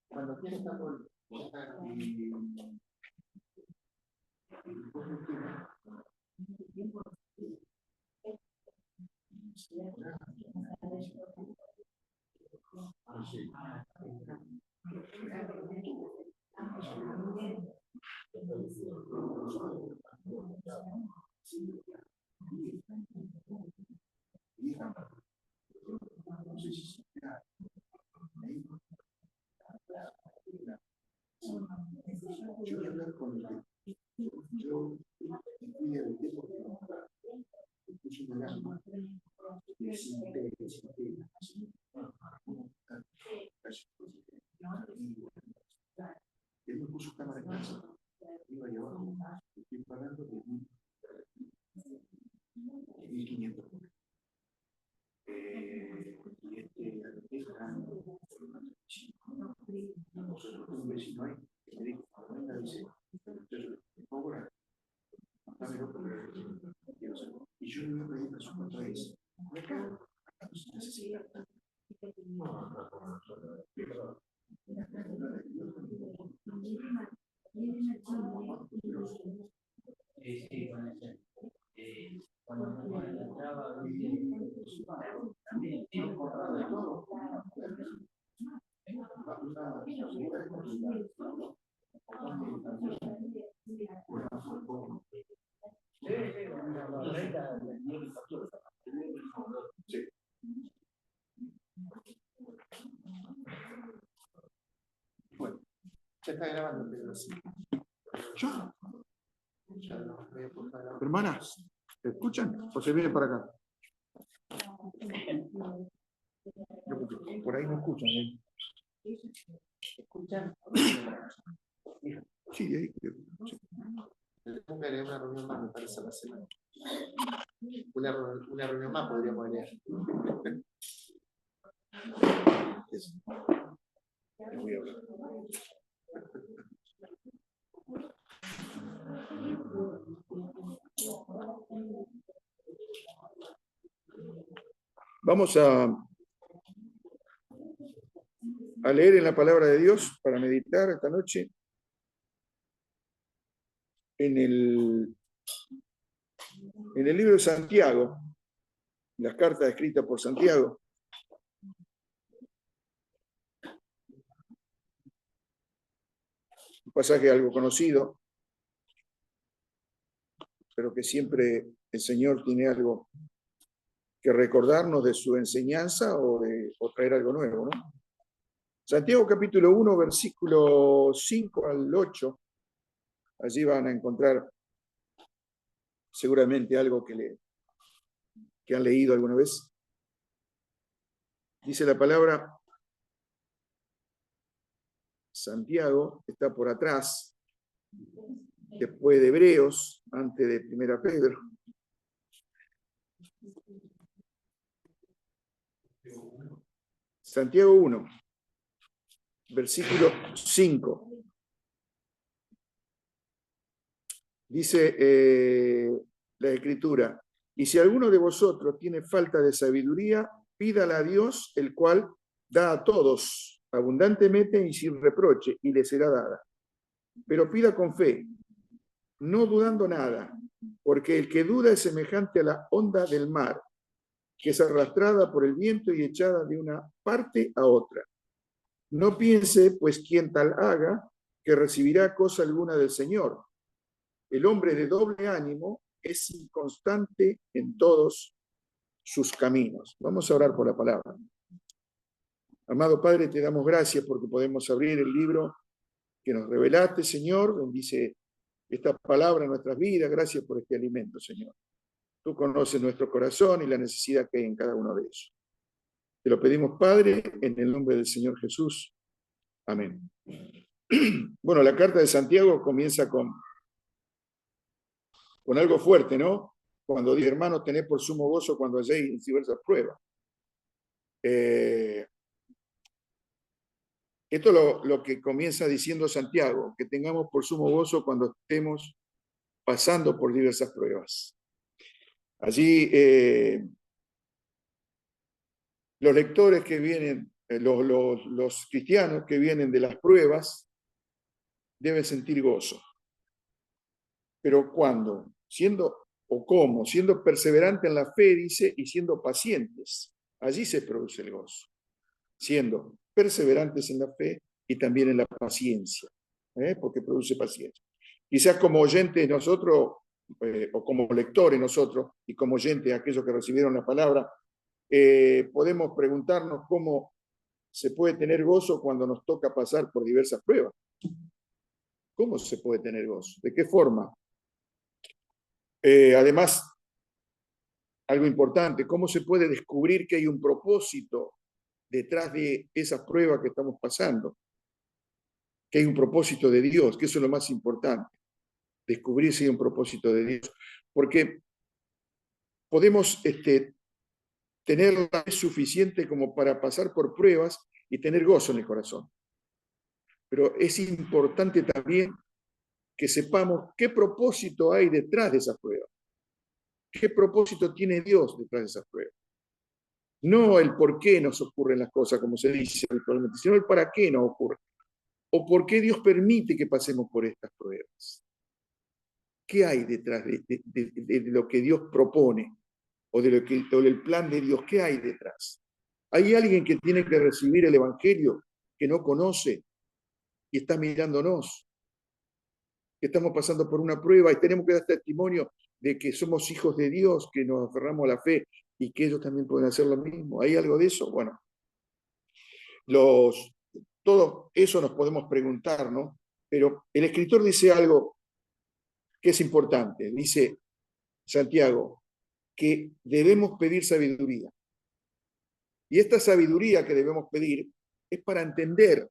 Cuando quieres yo voy a hablar con el yo voy a ver él me puso cámara en casa, iba allá abajo, estoy pagando de 1.500. Y un vecino ahí, que me dijo, venga, dice, por favor, y yo le voy a pedir que su cuenta es, sí. Bueno, ya está grabando, pero sí. ¿Yo? Hermanas, ¿te escuchan? ¿O se vienen para acá? Por ahí no escuchan, ¿eh? ¿Escuchan? Sí, de ahí. Sí. Póngale una reunión más, me parece, a la semana. Una reunión más podríamos leer. Eso. Voy a hablar. Vamos a leer en la palabra de Dios para meditar esta noche en el libro de Santiago, las cartas escritas por Santiago. Un pasaje algo conocido, pero que siempre el Señor tiene algo que recordarnos de su enseñanza o traer algo nuevo, ¿no? Santiago capítulo 1, versículo 5 al 8. Allí van a encontrar seguramente algo que han leído alguna vez. Dice la palabra, Santiago está por atrás, después de Hebreos, antes de 1 Pedro. Santiago 1, versículo 5. Dice la Escritura, y si alguno de vosotros tiene falta de sabiduría, pídala a Dios, el cual da a todos abundantemente y sin reproche, y le será dada. Pero pida con fe, no dudando nada, porque el que duda es semejante a la onda del mar, que es arrastrada por el viento y echada de una parte a otra. No piense, pues, quien tal haga, que recibirá cosa alguna del Señor. El hombre de doble ánimo es inconstante en todos sus caminos. Vamos a orar por la palabra. Amado Padre, te damos gracias porque podemos abrir el libro que nos revelaste, Señor. Bendice esta palabra en nuestras vidas. Gracias por este alimento, Señor. Tú conoces nuestro corazón y la necesidad que hay en cada uno de ellos. Te lo pedimos, Padre, en el nombre del Señor Jesús. Amén. Bueno, la carta de Santiago comienza con algo fuerte, ¿no? Cuando dice, hermanos, tened por sumo gozo cuando halléis diversas pruebas. Esto es lo que comienza diciendo Santiago, que tengamos por sumo gozo cuando estemos pasando por diversas pruebas. Allí los lectores que vienen, los cristianos que vienen de las pruebas, deben sentir gozo. Pero ¿cuándo? Siendo, o cómo, siendo perseverante en la fe, dice, y siendo pacientes. Allí se produce el gozo. Siendo perseverantes en la fe y también en la paciencia, porque produce paciencia. Quizás como oyentes nosotros, o como lectores nosotros, y como oyentes aquellos que recibieron la palabra, podemos preguntarnos cómo se puede tener gozo cuando nos toca pasar por diversas pruebas. ¿Cómo se puede tener gozo? ¿De qué forma? Además, algo importante, ¿cómo se puede descubrir que hay un propósito detrás de esas pruebas que estamos pasando? Que hay un propósito de Dios, que eso es lo más importante, descubrir si hay un propósito de Dios. Porque podemos tener la fe suficiente como para pasar por pruebas y tener gozo en el corazón. Pero es importante también que sepamos qué propósito hay detrás de esas pruebas. ¿Qué propósito tiene Dios detrás de esas pruebas? No el por qué nos ocurren las cosas, como se dice habitualmente, sino el para qué nos ocurre. O por qué Dios permite que pasemos por estas pruebas. ¿Qué hay detrás de lo que Dios propone? O del plan de Dios, ¿qué hay detrás? Hay alguien que tiene que recibir el Evangelio, que no conoce y está mirándonos, que estamos pasando por una prueba y tenemos que dar testimonio de que somos hijos de Dios, que nos aferramos a la fe y que ellos también pueden hacer lo mismo. ¿Hay algo de eso? Bueno, todo eso nos podemos preguntar, ¿no? Pero el escritor dice algo que es importante. Dice Santiago que debemos pedir sabiduría. Y esta sabiduría que debemos pedir es para entender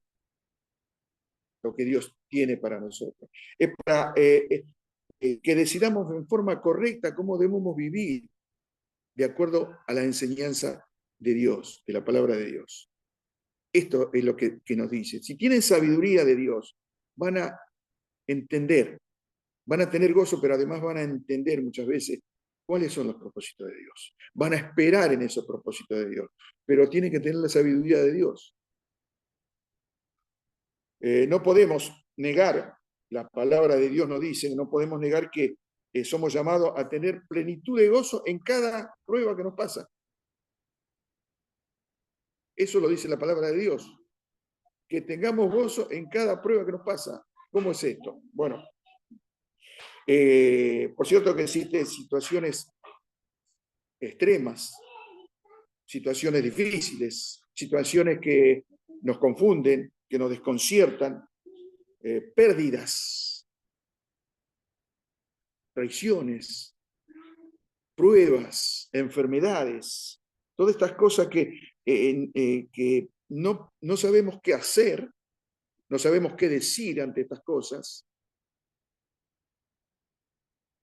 lo que Dios tiene para nosotros. Es para que decidamos en forma correcta cómo debemos vivir de acuerdo a la enseñanza de Dios, de la palabra de Dios. Esto es lo que nos dice. Si tienen sabiduría de Dios, van a entender, van a tener gozo, pero además van a entender muchas veces cuáles son los propósitos de Dios. Van a esperar en esos propósitos de Dios, pero tienen que tener la sabiduría de Dios. No podemos negar, la palabra de Dios nos dice, no podemos negar que somos llamados a tener plenitud de gozo en cada prueba que nos pasa. Eso lo dice la palabra de Dios, que tengamos gozo en cada prueba que nos pasa. ¿Cómo es esto? Bueno, por cierto que existen situaciones extremas, situaciones difíciles, situaciones que nos confunden, que nos desconciertan, pérdidas, traiciones, pruebas, enfermedades, todas estas cosas que no sabemos qué hacer, no sabemos qué decir ante estas cosas,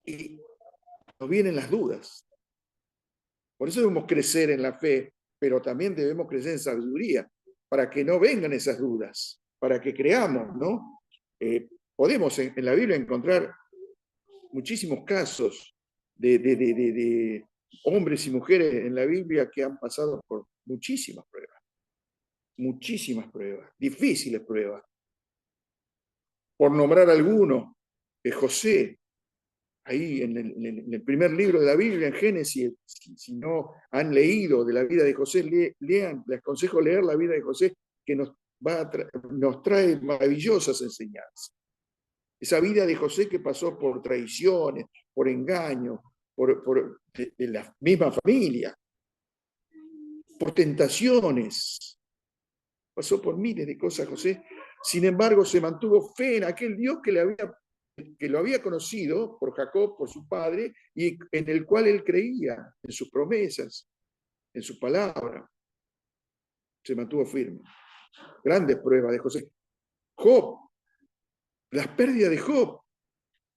y nos vienen las dudas. Por eso debemos crecer en la fe, pero también debemos crecer en sabiduría, para que no vengan esas dudas, para que creamos, ¿no? Podemos en la Biblia encontrar muchísimos casos de hombres y mujeres en la Biblia que han pasado por muchísimas pruebas, difíciles pruebas. Por nombrar alguno, José, ahí en el primer libro de la Biblia, en Génesis, si no han leído de la vida de José, lean, les aconsejo leer la vida de José, que nos trae maravillosas enseñanzas. Esa vida de José que pasó por traiciones, por engaños, de la misma familia, por tentaciones. Pasó por miles de cosas José. Sin embargo, se mantuvo fe en aquel Dios que lo había conocido por Jacob, por su padre, y en el cual él creía, en sus promesas, en su palabra. Se mantuvo firme. Grandes pruebas de José. Job, las pérdidas de Job,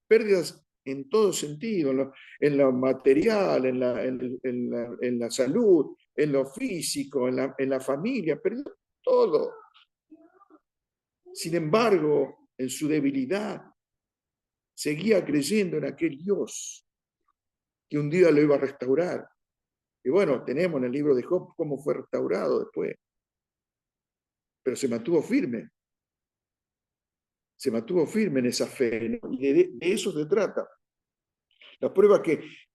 pérdidas en todo sentido, en lo material, en la salud, en lo físico, en la familia, perdió todo. Sin embargo, en su debilidad, seguía creyendo en aquel Dios que un día lo iba a restaurar. Y bueno, tenemos en el libro de Job cómo fue restaurado después. Pero se mantuvo firme. Se mantuvo firme en esa fe, ¿no? Y de eso se trata. Las pruebas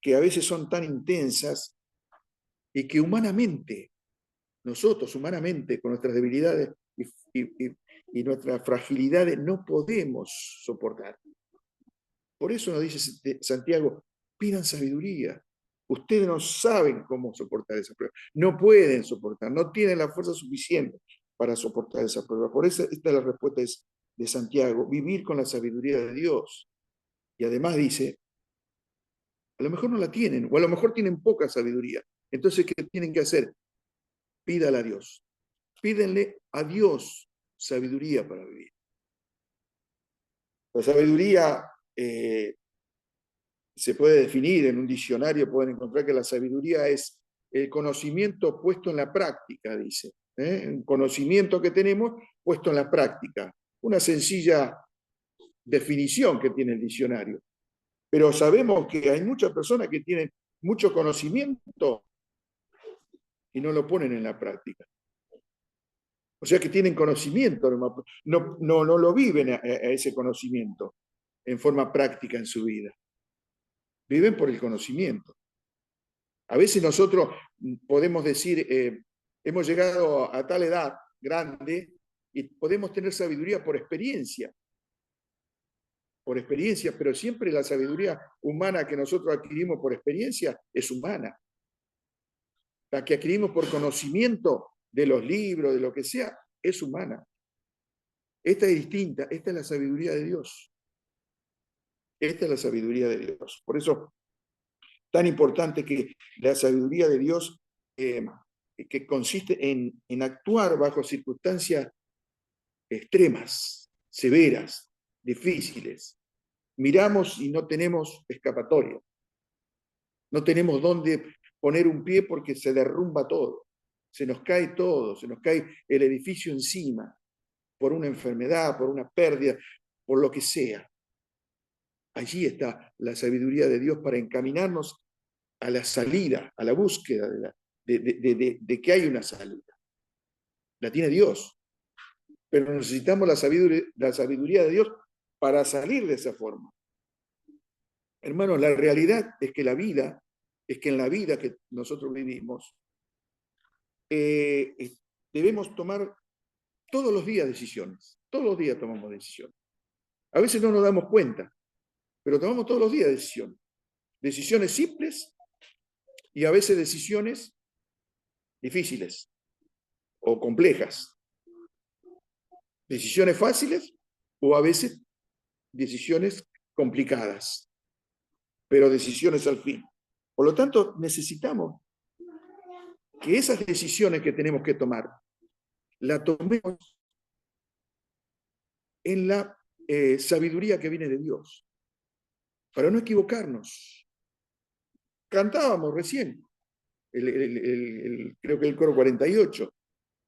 que a veces son tan intensas y que humanamente, nosotros humanamente, con nuestras debilidades y nuestras fragilidades, no podemos soportar. Por eso nos dice Santiago, pidan sabiduría. Ustedes no saben cómo soportar esa prueba. No pueden soportar, no tienen la fuerza suficiente para soportar esa prueba. Por eso esta es la respuesta de Santiago, vivir con la sabiduría de Dios. Y además dice, a lo mejor no la tienen, o a lo mejor tienen poca sabiduría. Entonces, ¿qué tienen que hacer? Pídala a Dios. Pídenle a Dios sabiduría para vivir. La sabiduría se puede definir en un diccionario, pueden encontrar que la sabiduría es el conocimiento puesto en la práctica, dice. Un conocimiento que tenemos puesto en la práctica. Una sencilla definición que tiene el diccionario. Pero sabemos que hay muchas personas que tienen mucho conocimiento y no lo ponen en la práctica. O sea que tienen conocimiento, no lo viven a ese conocimiento en forma práctica en su vida. Viven por el conocimiento. A veces nosotros podemos decir, hemos llegado a tal edad grande y podemos tener sabiduría por experiencia, pero siempre la sabiduría humana que nosotros adquirimos por experiencia es humana. La que adquirimos por conocimiento de los libros, de lo que sea, es humana. Esta es distinta, esta es la sabiduría de Dios. Esta es la sabiduría de Dios. Por eso, tan importante que la sabiduría de Dios, que consiste en actuar bajo circunstancias extremas, severas, difíciles. Miramos y no tenemos escapatoria. No tenemos dónde poner un pie porque se derrumba todo. Se nos cae todo, se nos cae el edificio encima, por una enfermedad, por una pérdida, por lo que sea. Allí está la sabiduría de Dios para encaminarnos a la salida, a la búsqueda de que hay una salida. La tiene Dios, pero necesitamos la sabiduría de Dios para salir de esa forma. Hermanos, la realidad es que en la vida que nosotros vivimos, debemos tomar todos los días decisiones. Todos los días tomamos decisiones. A veces no nos damos cuenta, pero tomamos todos los días decisiones. Decisiones simples y a veces decisiones difíciles o complejas. Decisiones fáciles o a veces decisiones complicadas, pero decisiones al fin. Por lo tanto, necesitamos que esas decisiones que tenemos que tomar, la tomemos en la sabiduría que viene de Dios, para no equivocarnos. Cantábamos recién, creo que el coro 48.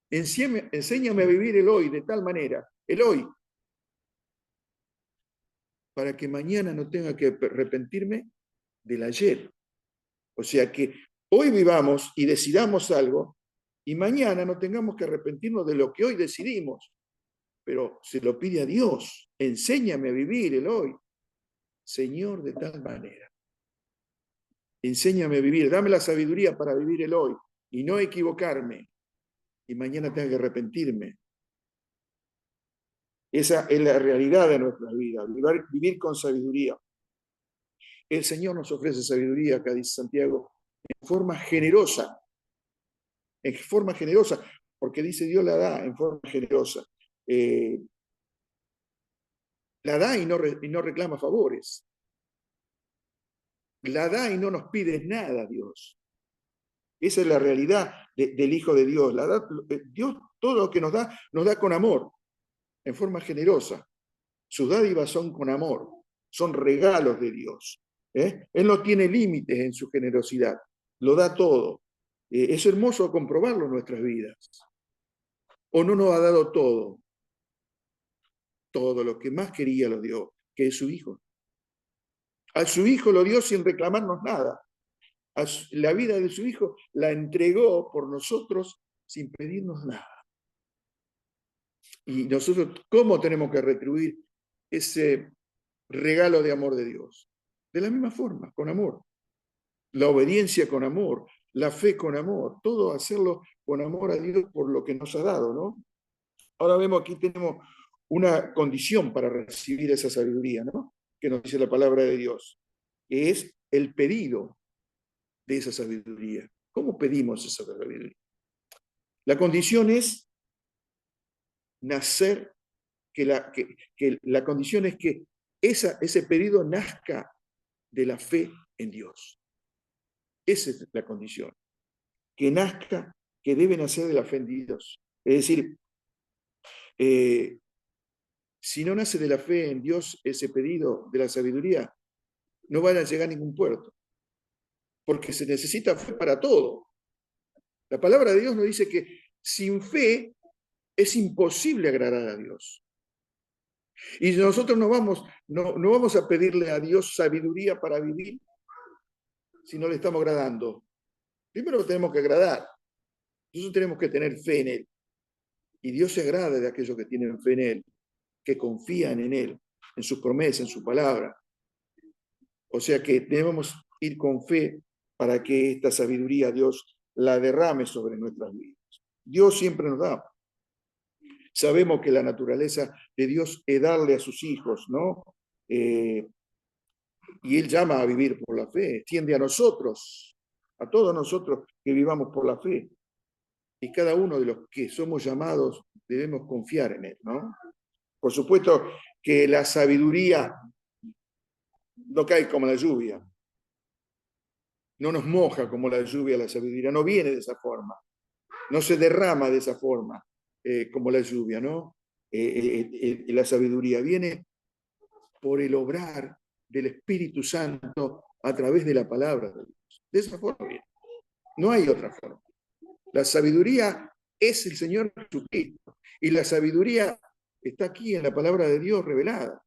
Enséñame a vivir el hoy de tal manera, el hoy, para que mañana no tenga que arrepentirme del ayer. O sea que hoy vivamos y decidamos algo y mañana no tengamos que arrepentirnos de lo que hoy decidimos. Pero se lo pide a Dios, enséñame a vivir el hoy, Señor, de tal manera. Enséñame a vivir, dame la sabiduría para vivir el hoy y no equivocarme y mañana tenga que arrepentirme. Esa es la realidad de nuestra vida, vivir con sabiduría. El Señor nos ofrece sabiduría, acá dice Santiago, en forma generosa, porque dice Dios la da en forma generosa. La da y no reclama favores. La da y no nos pide nada, Dios. Esa es la realidad del Hijo de Dios. Dios todo lo que nos da con amor, en forma generosa. Sus dádivas son con amor, son regalos de Dios. Él no tiene límites en su generosidad, lo da todo. Es hermoso comprobarlo en nuestras vidas. ¿O no nos ha dado todo? todo lo que más quería lo dio, que es su Hijo. A su Hijo lo dio sin reclamarnos nada. La vida de su Hijo la entregó por nosotros sin pedirnos nada. Y nosotros, ¿cómo tenemos que retribuir ese regalo de amor de Dios? De la misma forma, con amor. La obediencia con amor, la fe con amor, todo hacerlo con amor a Dios por lo que nos ha dado, ¿no? Ahora vemos aquí tenemos una condición para recibir esa sabiduría, ¿no? Que nos dice la palabra de Dios, que es el pedido de esa sabiduría. ¿Cómo pedimos esa sabiduría? La condición es nacer, que la condición es que ese pedido nazca de la fe en Dios. Esa es la condición. Que nazca, que debe nacer de la fe en Dios. Es decir, si no nace de la fe en Dios ese pedido de la sabiduría, no van a llegar a ningún puerto, porque se necesita fe para todo. La palabra de Dios nos dice que sin fe es imposible agradar a Dios. Y nosotros no vamos a pedirle a Dios sabiduría para vivir si no le estamos agradando. Primero lo tenemos que agradar. Nosotros tenemos que tener fe en Él. Y Dios se agrada de aquellos que tienen fe en Él, que confían en Él, en sus promesas, en su palabra. O sea que debemos ir con fe para que esta sabiduría Dios la derrame sobre nuestras vidas. Dios siempre nos da. Sabemos que la naturaleza de Dios es darle a sus hijos, ¿no? Y Él llama a vivir por la fe, extiende a nosotros, a todos nosotros que vivamos por la fe. Y cada uno de los que somos llamados debemos confiar en Él, ¿no? Por supuesto que la sabiduría no cae como la lluvia, no nos moja como la lluvia la sabiduría, no viene de esa forma, no se derrama de esa forma como la lluvia, ¿no? La sabiduría viene por el obrar del Espíritu Santo a través de la palabra de Dios. De esa forma viene. No hay otra forma. La sabiduría es el Señor Jesucristo y la sabiduría está aquí en la palabra de Dios revelada.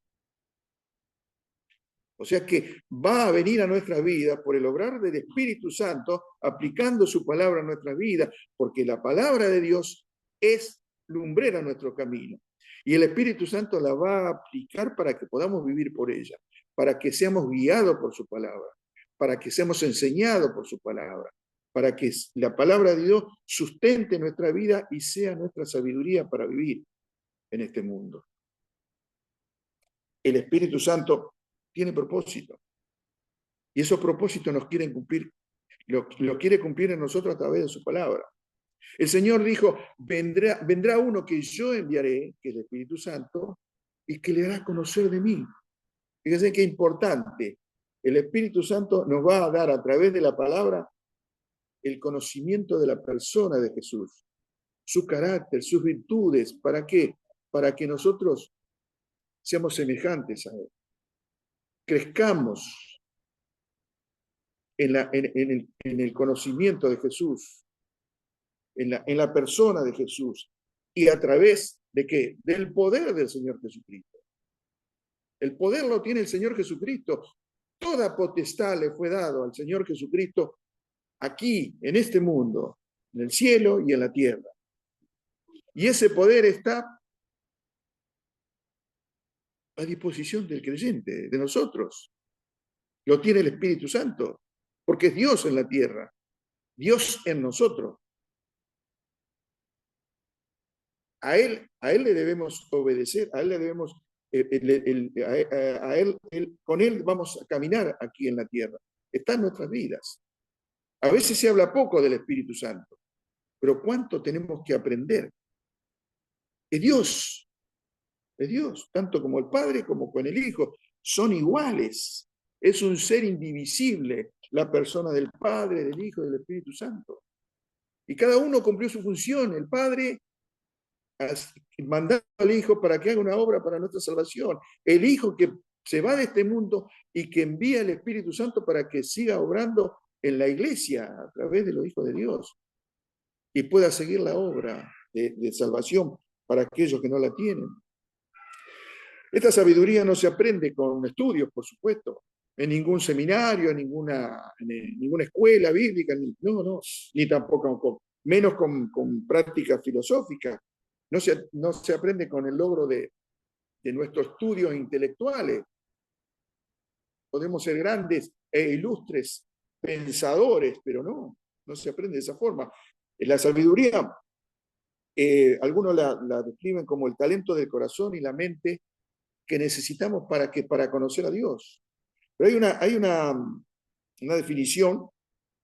O sea que va a venir a nuestra vida por el obrar del Espíritu Santo, aplicando su palabra a nuestra vida, porque la palabra de Dios es lumbrera a nuestro camino. Y el Espíritu Santo la va a aplicar para que podamos vivir por ella, para que seamos guiados por su palabra, para que seamos enseñados por su palabra, para que la palabra de Dios sustente nuestra vida y sea nuestra sabiduría para vivir en este mundo. El Espíritu Santo tiene propósito. Y esos propósitos nos quieren cumplir, lo quiere cumplir en nosotros a través de su palabra. El Señor dijo, vendrá uno que yo enviaré, que es el Espíritu Santo, y que le hará conocer de mí. Fíjense qué importante. El Espíritu Santo nos va a dar a través de la palabra el conocimiento de la persona de Jesús, su carácter, sus virtudes. ¿Para qué? Para que nosotros seamos semejantes a Él. Crezcamos en el conocimiento de Jesús, en la persona de Jesús, y a través de ¿qué? Del poder del Señor Jesucristo. El poder lo tiene el Señor Jesucristo. Toda potestad le fue dado al Señor Jesucristo aquí, en este mundo, en el cielo y en la tierra. Y ese poder está a disposición del creyente, de nosotros. Lo tiene el Espíritu Santo, porque es Dios en la tierra, Dios en nosotros. A Él le debemos obedecer, a Él le debemos, con Él vamos a caminar aquí en la tierra. Está en nuestras vidas. A veces se habla poco del Espíritu Santo, pero ¿cuánto tenemos que aprender? Es Dios, tanto como el Padre como con el Hijo, son iguales. Es un ser indivisible, la persona del Padre, del Hijo y del Espíritu Santo. Y cada uno cumplió su función. El Padre mandando al Hijo para que haga una obra para nuestra salvación. El Hijo que se va de este mundo y que envía el Espíritu Santo para que siga obrando en la iglesia a través de los hijos de Dios y pueda seguir la obra de salvación para aquellos que no la tienen. Esta sabiduría no se aprende con estudios, por supuesto, en ningún seminario, en ninguna escuela bíblica, no, ni tampoco menos con prácticas filosóficas. No se aprende con el logro de nuestros estudios intelectuales. Podemos ser grandes e ilustres pensadores, pero no se aprende de esa forma. La sabiduría, algunos la describen como el talento del corazón y la mente que necesitamos para conocer a Dios. Pero hay una definición,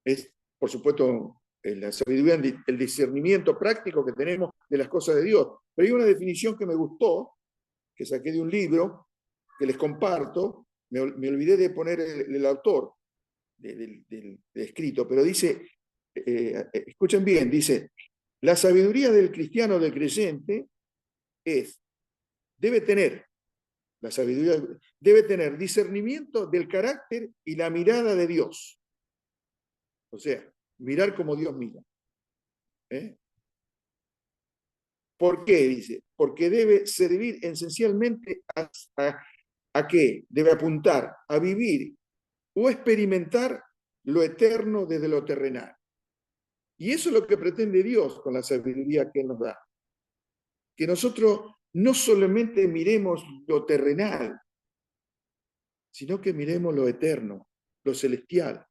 es por supuesto la sabiduría, el discernimiento práctico que tenemos de las cosas de Dios. Pero hay una definición que me gustó, que saqué de un libro, que les comparto, me olvidé de poner el autor del escrito, pero dice, escuchen bien, dice, la sabiduría del cristiano, del creyente, debe tener, la sabiduría debe tener discernimiento del carácter y la mirada de Dios. O sea, mirar como Dios mira. ¿Por qué? Dice, porque debe servir esencialmente ¿a qué? Debe apuntar a vivir o experimentar lo eterno desde lo terrenal. Y eso es lo que pretende Dios con la sabiduría que Él nos da. Que nosotros no solamente miremos lo terrenal, sino que miremos lo eterno, lo celestial,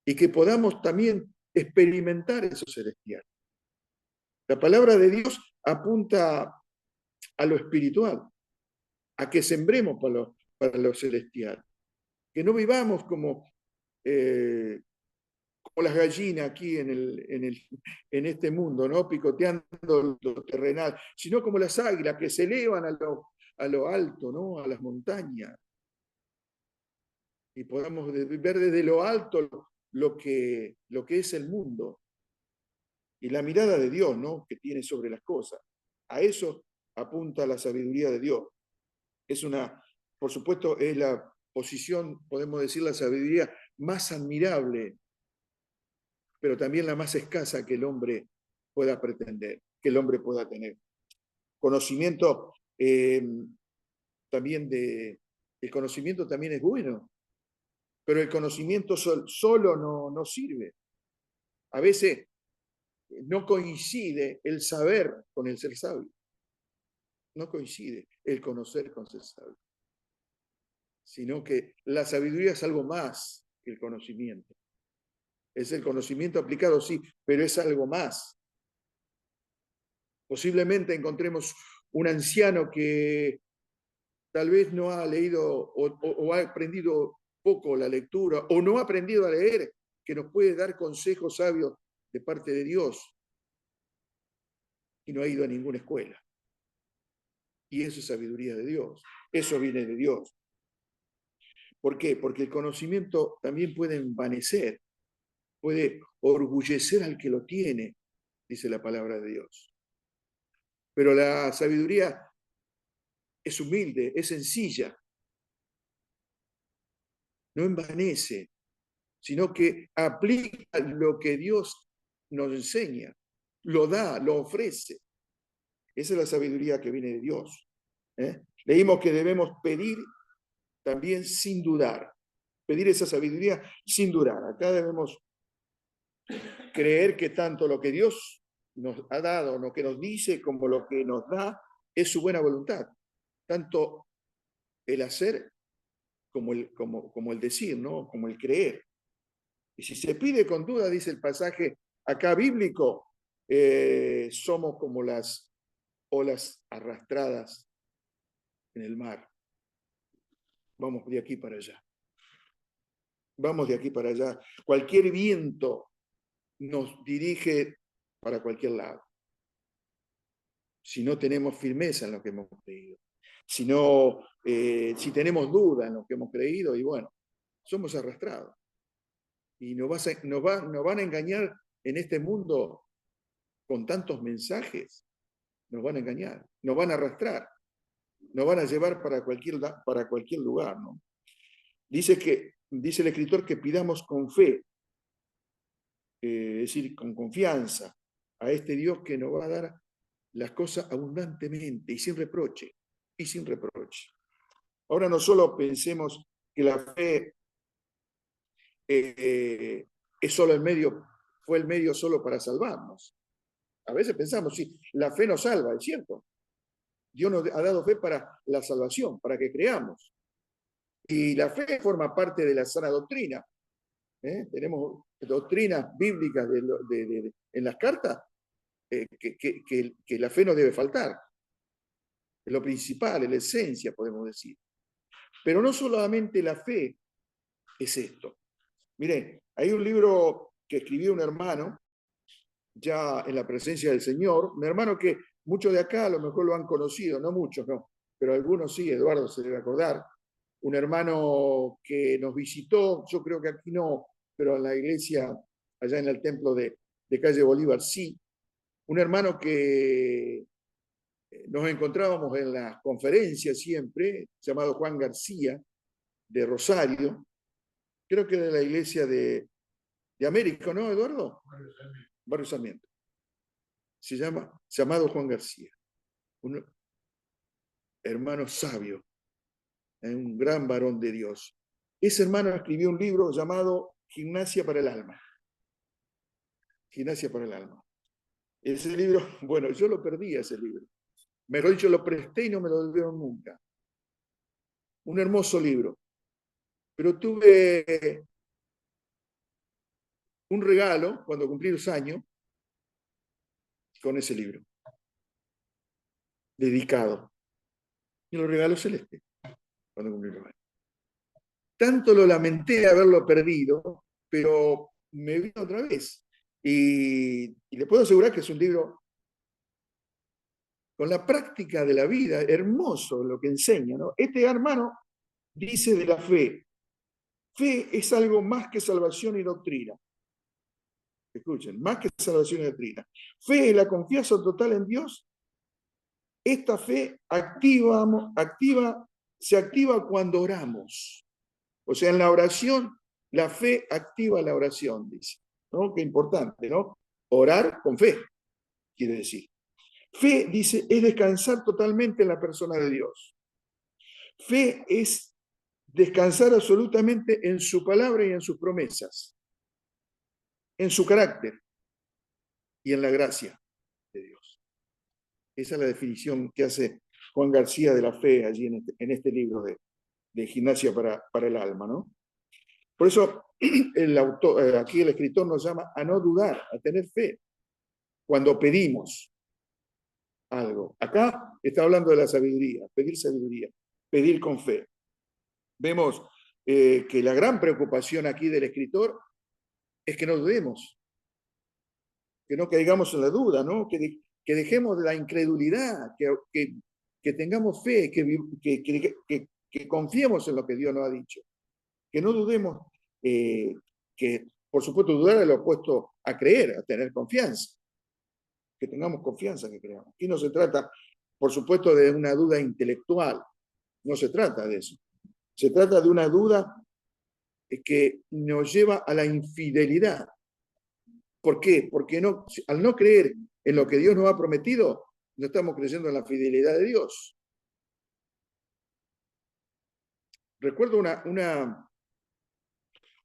y que podamos también experimentar eso celestial. La palabra de Dios apunta a lo espiritual, a que sembremos para lo celestial, que no vivamos como las gallinas aquí en este mundo, ¿no? Picoteando lo terrenal, sino como las águilas que se elevan a lo alto, ¿no? A las montañas. Y podamos ver desde lo alto lo que es el mundo y la mirada de Dios, ¿no? Que tiene sobre las cosas. A eso apunta la sabiduría de Dios. Por supuesto, es la posición, podemos decir, la sabiduría más admirable, pero también la más escasa que el hombre pueda pretender, que el hombre pueda tener. Conocimiento también el conocimiento también es bueno, pero el conocimiento solo no sirve. A veces no coincide el saber con el ser sabio. No coincide el conocer con ser sabio. Sino que la sabiduría es algo más que el conocimiento. Es el conocimiento aplicado, sí, pero es algo más. Posiblemente encontremos un anciano que tal vez no ha leído o ha aprendido poco la lectura o no ha aprendido a leer, que nos puede dar consejos sabios de parte de Dios y no ha ido a ninguna escuela. Y eso es sabiduría de Dios. Eso viene de Dios. ¿Por qué? Porque el conocimiento también puede envanecer, puede orgullecer al que lo tiene, dice la palabra de Dios. Pero la sabiduría es humilde, es sencilla, no envanece, sino que aplica lo que Dios nos enseña, lo da, lo ofrece. Esa es la sabiduría que viene de Dios. Leímos que debemos pedir también sin dudar, pedir esa sabiduría sin dudar. Acá debemos creer que tanto lo que Dios nos ha dado, lo que nos dice, como lo que nos da, es su buena voluntad. Tanto el hacer como el decir, ¿no? Como el creer. Y si se pide con duda, dice el pasaje acá bíblico, somos como las olas arrastradas en el mar. Vamos de aquí para allá. Vamos de aquí para allá. Cualquier viento nos dirige para cualquier lado. Si no tenemos firmeza en lo que hemos creído. Si tenemos duda en lo que hemos creído, y bueno, somos arrastrados. Y nos van a engañar en este mundo con tantos mensajes. Nos van a engañar, nos van a arrastrar, nos van a llevar para cualquier lugar, ¿no? Dice el escritor que pidamos con fe, es decir, con confianza, a este Dios que nos va a dar las cosas abundantemente y sin reproche. y sin reproche. Ahora no solo pensemos que la fe es solo el medio, fue el medio solo para salvarnos. A veces pensamos, sí, la fe nos salva, es cierto. Dios nos ha dado fe para la salvación, para que creamos. Y la fe forma parte de la sana doctrina. Tenemos doctrinas bíblicas en las cartas que la fe no debe faltar. Es lo principal, es la esencia, podemos decir. Pero no solamente la fe es esto. Miren, hay un libro que escribió un hermano, ya en la presencia del Señor, un hermano que muchos de acá a lo mejor lo han conocido, no muchos, no, pero algunos sí, Eduardo se debe acordar, un hermano que nos visitó, yo creo que aquí no, pero en la iglesia, allá en el templo de calle Bolívar, sí, un hermano que nos encontrábamos en las conferencias siempre, llamado Juan García, de Rosario, creo que de la iglesia de América, ¿no, Eduardo? Barrio Sarmiento. Se llama, llamado Juan García, un hermano sabio, un gran varón de Dios. Ese hermano escribió un libro llamado Gimnasia para el Alma. Gimnasia para el Alma. Ese libro, bueno, yo lo perdí ese libro. Mejor dicho, lo presté y no me lo devolvieron nunca. Un hermoso libro. Pero tuve un regalo cuando cumplí 2 años con ese libro. Dedicado. Y lo regaló Celeste cuando cumplí 2 años. Tanto lo lamenté haberlo perdido, pero me vino otra vez. Y le puedo asegurar que es un libro con la práctica de la vida, hermoso lo que enseña, ¿no? Este hermano dice de la fe, fe es algo más que salvación y doctrina. Escuchen, más que salvación y doctrina. Fe es la confianza total en Dios. Esta fe se activa cuando oramos. O sea, en la oración, la fe activa la oración, dice. ¿No? Qué importante, ¿no? Orar con fe, quiere decir. Fe, dice, es descansar totalmente en la persona de Dios. Fe es descansar absolutamente en su palabra y en sus promesas, en su carácter y en la gracia de Dios. Esa es la definición que hace Juan García de la fe allí en este libro de Gimnasia para el Alma, ¿no? Por eso el autor, aquí el escritor nos llama a no dudar, a tener fe cuando pedimos algo. Acá está hablando de la sabiduría, pedir con fe. Vemos que la gran preocupación aquí del escritor es que no dudemos, que no caigamos en la duda, ¿no? Que dejemos de la incredulidad, que tengamos fe, que confiemos en lo que Dios nos ha dicho, que no dudemos, que por supuesto dudar es lo opuesto a creer, a tener confianza, que tengamos confianza, que creamos. Aquí no se trata, por supuesto, de una duda intelectual, no se trata de eso. Se trata de una duda que nos lleva a la infidelidad. ¿Por qué? Porque al no creer en lo que Dios nos ha prometido, no estamos creyendo en la fidelidad de Dios. Recuerdo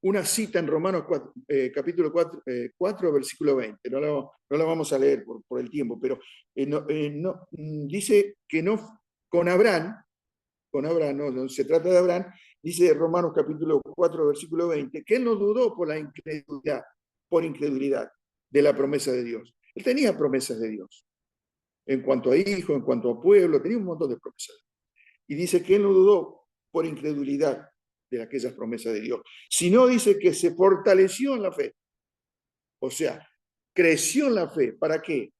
una cita en Romanos 4, capítulo 4, versículo 20. No la vamos a leer por el tiempo, pero dice que no con Abraham, no se trata de Abraham, dice Romanos capítulo 4, versículo 20, que él no dudó por incredulidad de la promesa de Dios. Él tenía promesas de Dios. En cuanto a hijos, en cuanto a pueblo, tenía un montón de promesas. Y dice que él no dudó por incredulidad de aquellas promesas de Dios, sino dice que se fortaleció en la fe. O sea, creció en la fe. ¿Para qué?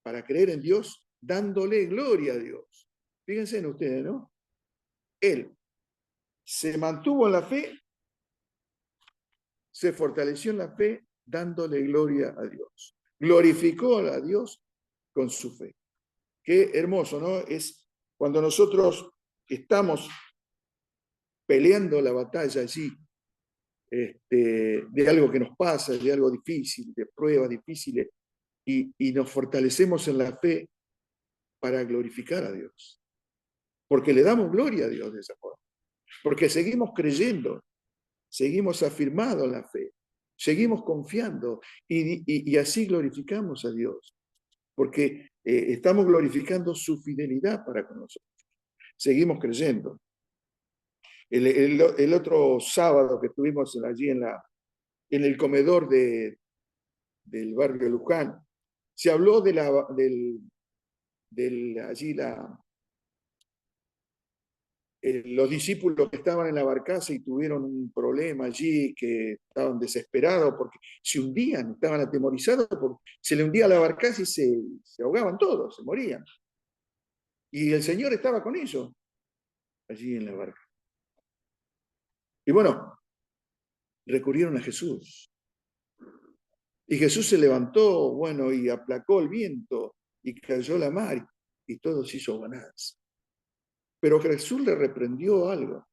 Para creer en Dios, dándole gloria a Dios. Fíjense en ustedes, ¿no? Él se mantuvo en la fe, se fortaleció en la fe, dándole gloria a Dios. Glorificó a Dios con su fe. Qué hermoso, ¿no? Es cuando nosotros estamos peleando la batalla allí, de algo que nos pasa, de algo difícil, de pruebas difíciles, y nos fortalecemos en la fe para glorificar a Dios. Porque le damos gloria a Dios de esa forma. Porque seguimos creyendo, seguimos afirmados en la fe, seguimos confiando y así glorificamos a Dios. Porque estamos glorificando su fidelidad para con nosotros. Seguimos creyendo. El otro sábado que estuvimos allí en el comedor del barrio Luján, se habló de allí los discípulos que estaban en la barcaza y tuvieron un problema allí, que estaban desesperados porque se hundían, estaban atemorizados porque se le hundía la barcaza y se ahogaban todos, se morían. Y el Señor estaba con ellos allí en la barca. Y bueno, recurrieron a Jesús. Y Jesús se levantó, bueno, y aplacó el viento, y cayó la mar, y todo se hizo bonanza. Pero Jesús le reprendió algo.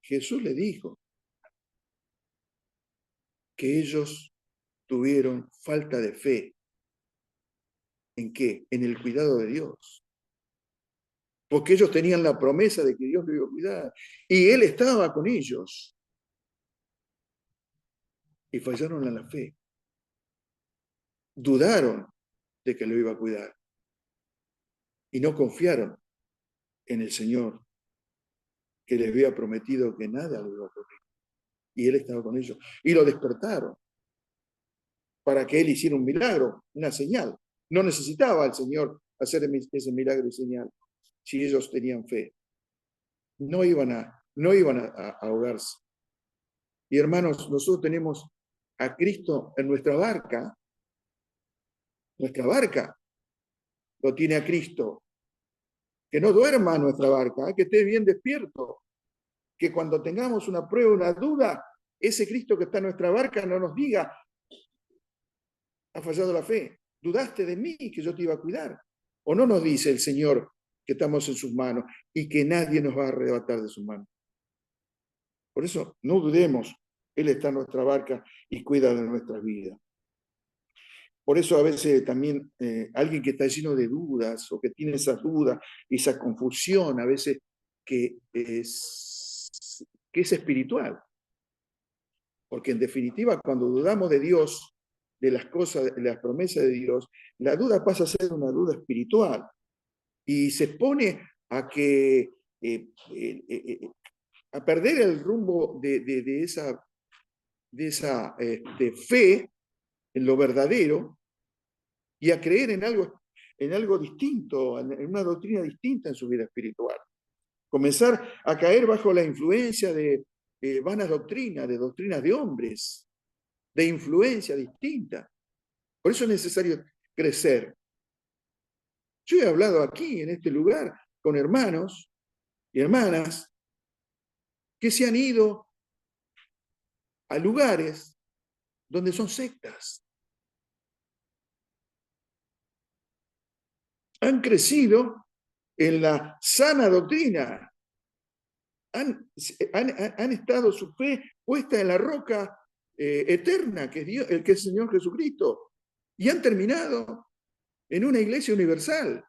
Jesús le dijo que ellos tuvieron falta de fe. ¿En qué? En el cuidado de Dios. Porque ellos tenían la promesa de que Dios lo iba a cuidar. Y Él estaba con ellos. Y fallaron en la fe. Dudaron de que lo iba a cuidar. Y no confiaron en el Señor, que les había prometido que nada lo iba a ocurrir. Y Él estaba con ellos. Y lo despertaron para que Él hiciera un milagro, una señal. No necesitaba el Señor hacer ese milagro y señal si ellos tenían fe. No iban a ahogarse. Y hermanos, nosotros tenemos a Cristo en nuestra barca. Nuestra barca lo tiene a Cristo. Que no duerma nuestra barca, que esté bien despierto. Que cuando tengamos una prueba, una duda, ese Cristo que está en nuestra barca no nos diga: ha fallado la fe, dudaste de mí, que yo te iba a cuidar. O no nos dice el Señor que estamos en sus manos y que nadie nos va a arrebatar de sus manos. Por eso no dudemos, Él está en nuestra barca y cuida de nuestras vidas. Por eso a veces también alguien que está lleno de dudas o que tiene esas dudas, esa confusión a veces que es espiritual. Porque en definitiva, cuando dudamos de Dios, de las cosas, de las promesas de Dios, la duda pasa a ser una duda espiritual y se pone a que a perder el rumbo de esa fe en lo verdadero y a creer en algo distinto, en una doctrina distinta en su vida espiritual. Comenzar a caer bajo la influencia de vanas doctrinas, de doctrinas de hombres, de influencia distinta. Por eso es necesario crecer. Yo he hablado aquí, en este lugar, con hermanos y hermanas que se han ido a lugares donde son sectas. Han crecido en la sana doctrina. Han estado su fe puesta en la roca eterna, que es Dios, el que es el Señor Jesucristo. Y han terminado en una iglesia universal.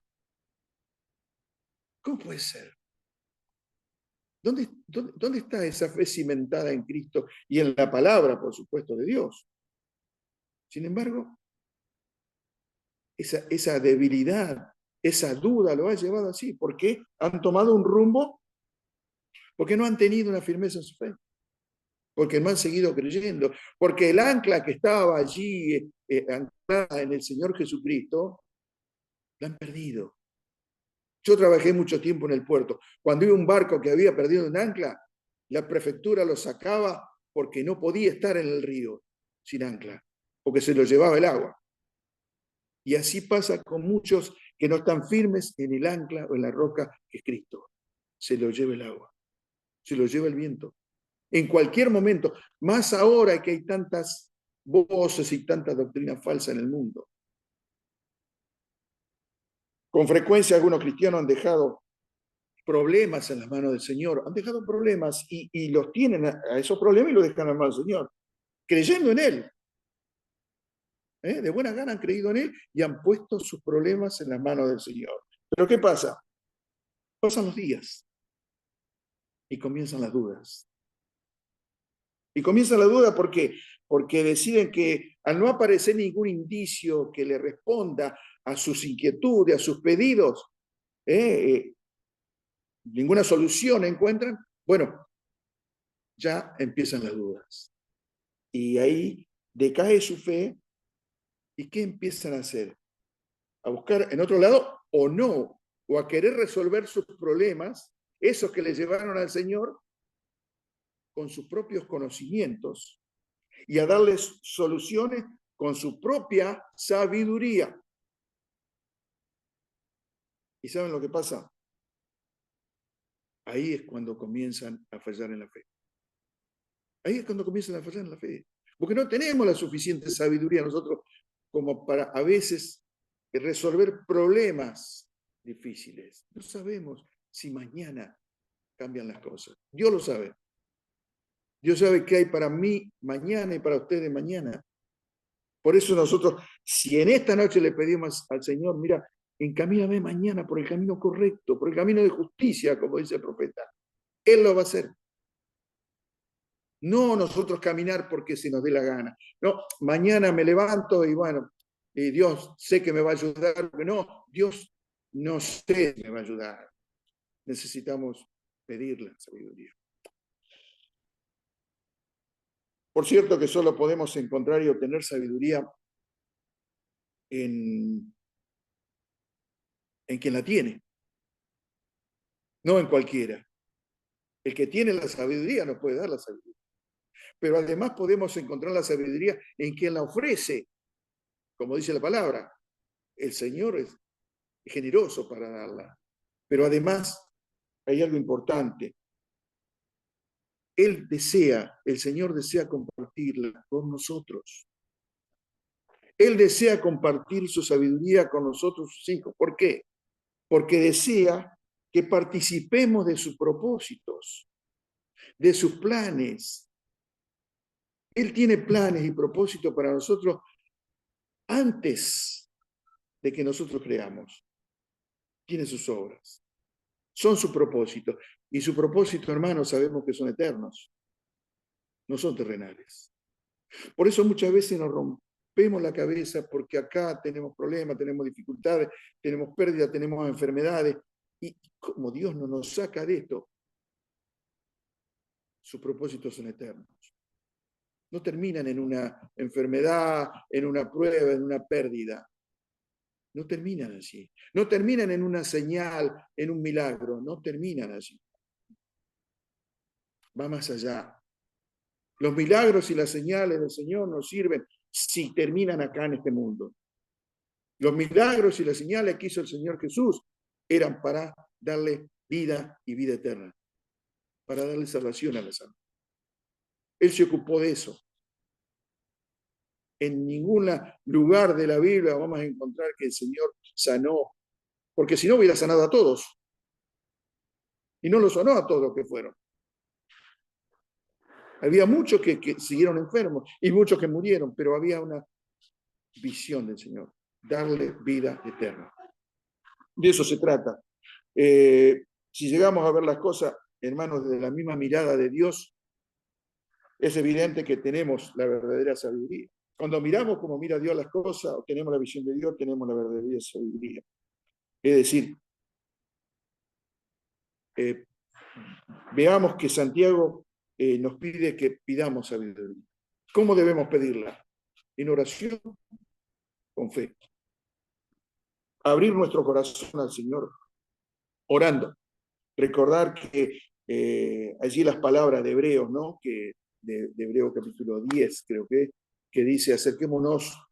¿Cómo puede ser? ¿Dónde está esa fe cimentada en Cristo y en la palabra, por supuesto, de Dios? Sin embargo, esa debilidad, esa duda lo ha llevado así. ¿Por qué? Han tomado un rumbo porque no han tenido una firmeza en su fe, porque no han seguido creyendo, porque el ancla que estaba allí anclada en el Señor Jesucristo, la han perdido. Yo trabajé mucho tiempo en el puerto. Cuando iba un barco que había perdido un ancla, la prefectura lo sacaba porque no podía estar en el río sin ancla, porque se lo llevaba el agua. Y así pasa con muchos que no están firmes en el ancla o en la roca que es Cristo. Se lo lleva el agua, se lo lleva el viento. En cualquier momento, más ahora que hay tantas voces y tanta doctrina falsa en el mundo. Con frecuencia algunos cristianos han dejado problemas en las manos del Señor, han dejado problemas y los tienen a esos problemas y los dejan en las manos del Señor, creyendo en Él. De buena gana han creído en Él y han puesto sus problemas en las manos del Señor. Pero ¿qué pasa? Pasan los días y comienzan las dudas. Y comienza la duda porque deciden que al no aparecer ningún indicio que le responda a sus inquietudes, a sus pedidos, ninguna solución encuentran, bueno, ya empiezan las dudas. Y ahí decae su fe. ¿Y qué empiezan a hacer? A buscar en otro lado o no, o a querer resolver sus problemas, esos que le llevaron al Señor, con sus propios conocimientos y a darles soluciones con su propia sabiduría. ¿Y saben lo que pasa? Ahí es cuando comienzan a fallar en la fe. Ahí es cuando comienzan a fallar en la fe. Porque no tenemos la suficiente sabiduría nosotros como para a veces resolver problemas difíciles. No sabemos si mañana cambian las cosas. Dios lo sabe. Dios sabe qué hay para mí mañana y para ustedes mañana. Por eso nosotros, si en esta noche le pedimos al Señor, mira, encamíname mañana por el camino correcto, por el camino de justicia, como dice el profeta, Él lo va a hacer. No nosotros caminar porque se nos dé la gana. No, mañana me levanto y bueno, Dios sé que me va a ayudar. No, Dios no sé si me va a ayudar. Necesitamos pedirle sabiduría. Por cierto que solo podemos encontrar y obtener sabiduría en quien la tiene, no en cualquiera. El que tiene la sabiduría nos puede dar la sabiduría. Pero además podemos encontrar la sabiduría en quien la ofrece, como dice la palabra. El Señor es generoso para darla. Pero además hay algo importante. El Señor desea compartirla con nosotros. Él desea compartir su sabiduría con nosotros, sus hijos. ¿Por qué? Porque desea que participemos de sus propósitos, de sus planes. Él tiene planes y propósitos para nosotros antes de que nosotros creamos. Tiene sus obras. Son su propósito. Y su propósito, hermanos, sabemos que son eternos. No son terrenales. Por eso muchas veces nos rompemos la cabeza porque acá tenemos problemas, tenemos dificultades, tenemos pérdidas, tenemos enfermedades. Y como Dios no nos saca de esto, sus propósitos son eternos. No terminan en una enfermedad, en una prueba, en una pérdida. No terminan así. No terminan en una señal, en un milagro. No terminan así. Va más allá. Los milagros y las señales del Señor nos sirven si terminan acá en este mundo. Los milagros y las señales que hizo el Señor Jesús eran para darle vida y vida eterna, para darle salvación a las almas. Él se ocupó de eso. En ningún lugar de la Biblia vamos a encontrar que el Señor sanó, porque si no hubiera sanado a todos. Y no lo sanó a todos los que fueron. Había muchos que siguieron enfermos y muchos que murieron, pero había una visión del Señor, darle vida eterna. De eso se trata. Si llegamos a ver las cosas, hermanos, desde la misma mirada de Dios, es evidente que tenemos la verdadera sabiduría. Cuando miramos como mira Dios las cosas, o tenemos la visión de Dios, tenemos la verdadera sabiduría. Es decir, veamos que Santiago nos pide que pidamos sabiduría. ¿Cómo debemos pedirla? En oración, con fe. Abrir nuestro corazón al Señor, orando. Recordar que allí las palabras de Hebreos, ¿no? De Hebreos capítulo 10, creo que dice, acerquémonos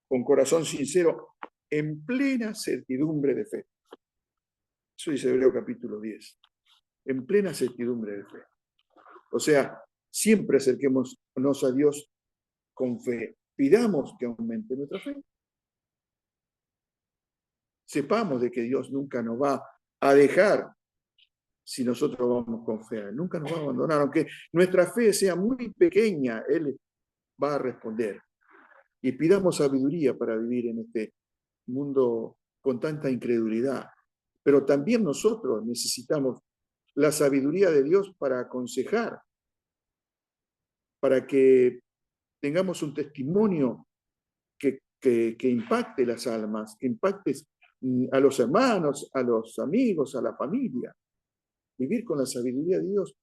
con corazón sincero, en plena certidumbre de fe. Eso dice Hebreos capítulo 10. En plena certidumbre de fe. O sea, siempre acerquémonos a Dios con fe. Pidamos que aumente nuestra fe. Sepamos de que Dios nunca nos va a dejar si nosotros vamos con fe. Nunca nos va a abandonar. Aunque nuestra fe sea muy pequeña, Él va a responder. y pidamos sabiduría para vivir en este mundo con tanta incredulidad. Pero también nosotros necesitamos la sabiduría de Dios para aconsejar, para que tengamos un testimonio que impacte las almas, que impacte a los hermanos, a los amigos, a la familia. Vivir con la sabiduría de Dios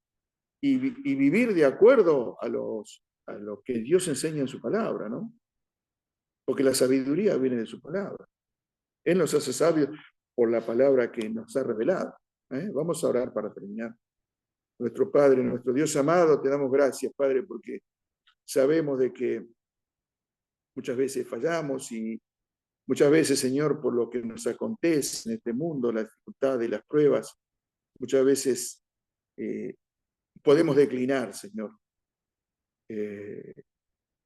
y vivir de acuerdo a lo que Dios enseña en su palabra, ¿no? Porque la sabiduría viene de su palabra. Él nos hace sabios por la palabra que nos ha revelado. Vamos a orar para terminar. Nuestro Padre, nuestro Dios amado, te damos gracias, Padre, porque sabemos de que muchas veces fallamos y muchas veces, Señor, por lo que nos acontece en este mundo, las dificultades, las pruebas, muchas veces podemos declinar, Señor,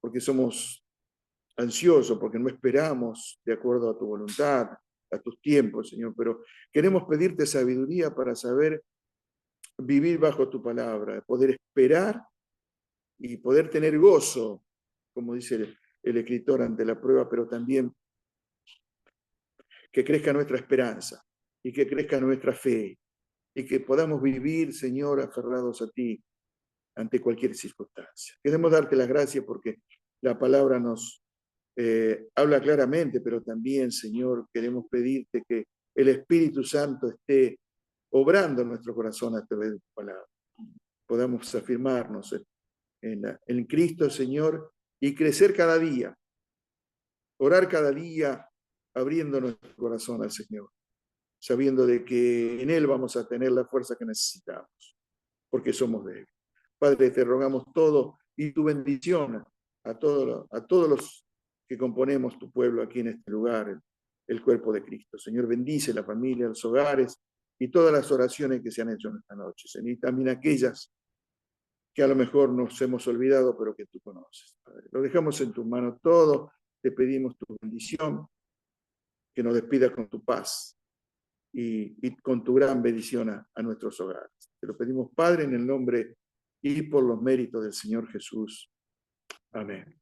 porque somos ansiosos, porque no esperamos de acuerdo a tu voluntad, a tus tiempos, Señor, pero queremos pedirte sabiduría para saber vivir bajo tu palabra, poder esperar y poder tener gozo, como dice el escritor ante la prueba, pero también que crezca nuestra esperanza y que crezca nuestra fe y que podamos vivir, Señor, aferrados a ti ante cualquier circunstancia. Queremos darte las gracias porque la palabra nos habla claramente, pero también, Señor, queremos pedirte que el Espíritu Santo esté obrando en nuestro corazón a través de tu palabra. Podamos afirmarnos en Cristo, Señor, y crecer cada día, orar cada día, abriendo nuestro corazón al Señor, sabiendo de que en Él vamos a tener la fuerza que necesitamos, porque somos de Él. Padre, te rogamos todo y tu bendición a todos los que componemos tu pueblo aquí en este lugar, el cuerpo de Cristo. Señor, bendice la familia, los hogares y todas las oraciones que se han hecho en esta noche. Señor, y también aquellas que a lo mejor nos hemos olvidado, pero que tú conoces. Padre. Lo dejamos en tus manos todo, te pedimos tu bendición, que nos despida con tu paz y con tu gran bendición a nuestros hogares. Te lo pedimos, Padre, en el nombre y por los méritos del Señor Jesús. Amén.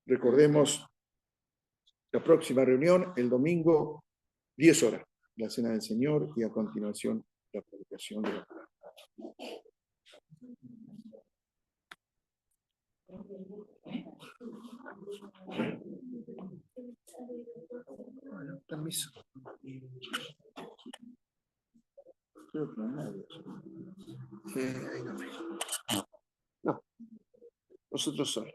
Recordemos la próxima reunión, el domingo, 10 horas, la Cena del Señor y a continuación la predicación de la palabra. Bueno, permiso. Creo que no hay nadie. Ahí no. No, nosotros solos.